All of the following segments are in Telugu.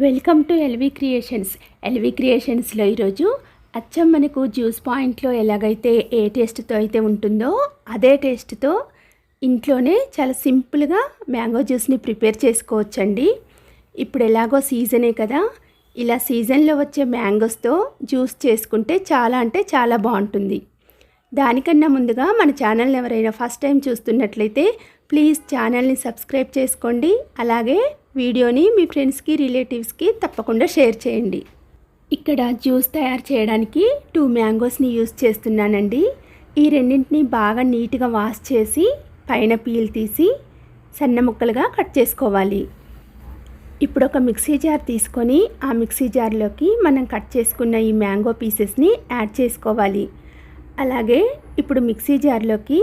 Welcome to LV creations. ఎల్వి క్రియేషన్స్లో ఈరోజు అచ్చం మనకు జ్యూస్ పాయింట్లో ఎలాగైతే ఏ టేస్ట్తో అయితే ఉంటుందో అదే టేస్ట్తో ఇంట్లోనే చాలా సింపుల్గా మ్యాంగో జ్యూస్ని ప్రిపేర్ చేసుకోవచ్చండి. ఇప్పుడు ఎలాగో సీజనే కదా, ఇలా సీజన్లో వచ్చే మ్యాంగోస్తో జ్యూస్ చేసుకుంటే చాలా అంటే చాలా బాగుంటుంది. దానికన్నా ముందుగా మన ఛానల్ని ఎవరైనా ఫస్ట్ టైం చూస్తున్నట్లయితే ప్లీజ్ ఛానల్ని సబ్స్క్రైబ్ చేసుకోండి. అలాగే వీడియోని మీ ఫ్రెండ్స్కి రిలేటివ్స్కి తప్పకుండా షేర్ చేయండి. ఇక్కడ జ్యూస్ తయారు చేయడానికి 2 మ్యాంగోస్ని యూస్ చేస్తున్నానండి. ఈ రెండింటిని బాగా నీట్గా వాష్ చేసి పైన పీల్ తీసి సన్న ముక్కలుగా కట్ చేసుకోవాలి. ఇప్పుడు ఒక మిక్సీ జార్ తీసుకొని ఆ మిక్సీ జార్లోకి మనం కట్ చేసుకున్న ఈ మ్యాంగో పీసెస్ని యాడ్ చేసుకోవాలి. అలాగే ఇప్పుడు మిక్సీ జార్లోకి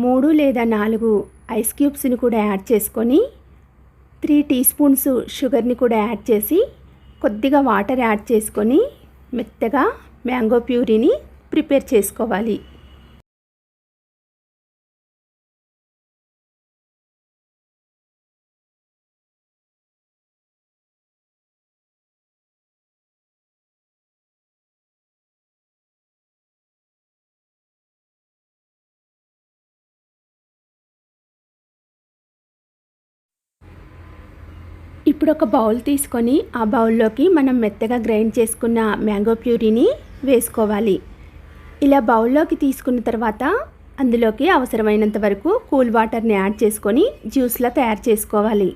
3 లేదా 4 ఐస్ క్యూబ్స్ని కూడా యాడ్ చేసుకొని 3 టీ స్పూన్స్ షుగర్ని కూడా యాడ్ చేసి కొద్దిగా వాటర్ యాడ్ చేసుకొని మెత్తగా మ్యాంగో ప్యూరీని ప్రిపేర్ చేసుకోవాలి. ఇప్పుడు ఒక బౌల్ తీసుకొని ఆ బౌల్లోకి మనం మెత్తగా గ్రైండ్ చేసుకున్న మ్యాంగో ప్యూరీని వేసుకోవాలి. ఇలా బౌల్లోకి తీసుకున్న తర్వాత అందులోకి అవసరమైనంత వరకు కూల్ వాటర్ని యాడ్ చేసుకొని జ్యూస్లా తయారు చేసుకోవాలి.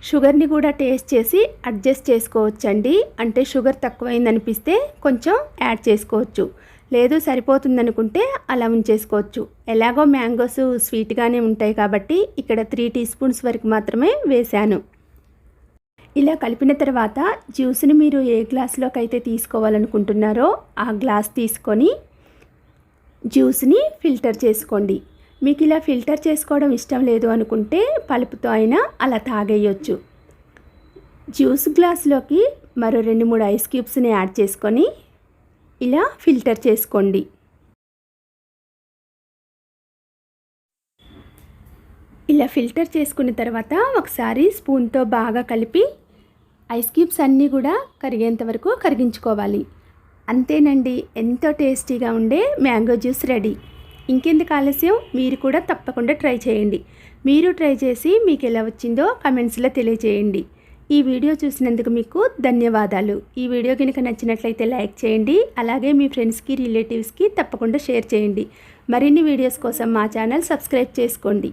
షుగర్ని కూడా టేస్ట్ చేసి అడ్జస్ట్ చేసుకోవచ్చండి. అంటే షుగర్ తక్కువైందనిపిస్తే కొంచెం యాడ్ చేసుకోవచ్చు, లేదు సరిపోతుందనుకుంటే అలా ఉంచేసుకోవచ్చు. ఎలాగో మ్యాంగోస్ స్వీట్గానే ఉంటాయి కాబట్టి ఇక్కడ 3 టీ స్పూన్స్ వరకు మాత్రమే వేశాను. ఇలా కలిపిన తర్వాత జ్యూస్ని మీరు ఏ గ్లాస్లోకి అయితే తీసుకోవాలనుకుంటున్నారో ఆ గ్లాస్ తీసుకొని జ్యూస్ని ఫిల్టర్ చేసుకోండి. మీకు ఇలా ఫిల్టర్ చేసుకోవడం ఇష్టం లేదు అనుకుంటే పలుపుతో అయినా అలా తాగేయచ్చు. జ్యూస్ గ్లాస్లోకి మరో 2-3 ఐస్ క్యూబ్స్ని యాడ్ చేసుకొని ఇలా ఫిల్టర్ చేసుకోండి. ఇలా ఫిల్టర్ చేసుకున్న తర్వాత ఒకసారి స్పూన్తో బాగా కలిపి ఐస్ క్యూబ్స్ అన్నీ కూడా కరిగేంత వరకు కరిగించుకోవాలి. అంతేనండి, ఎంతో టేస్టీగా ఉండే మ్యాంగో జ్యూస్ రెడీ. ఇంకెందుకు ఆలస్యం, మీరు కూడా తప్పకుండా ట్రై చేయండి. మీరు ట్రై చేసి మీకు ఎలా వచ్చిందో కమెంట్స్లో తెలియజేయండి. ఈ వీడియో చూసినందుకు మీకు ధన్యవాదాలు. ఈ వీడియో కనుక నచ్చినట్లయితే లైక్ చేయండి. అలాగే మీ ఫ్రెండ్స్కి రిలేటివ్స్కి తప్పకుండా షేర్ చేయండి. మరిన్ని వీడియోస్ కోసం మా ఛానల్ సబ్స్క్రైబ్ చేసుకోండి.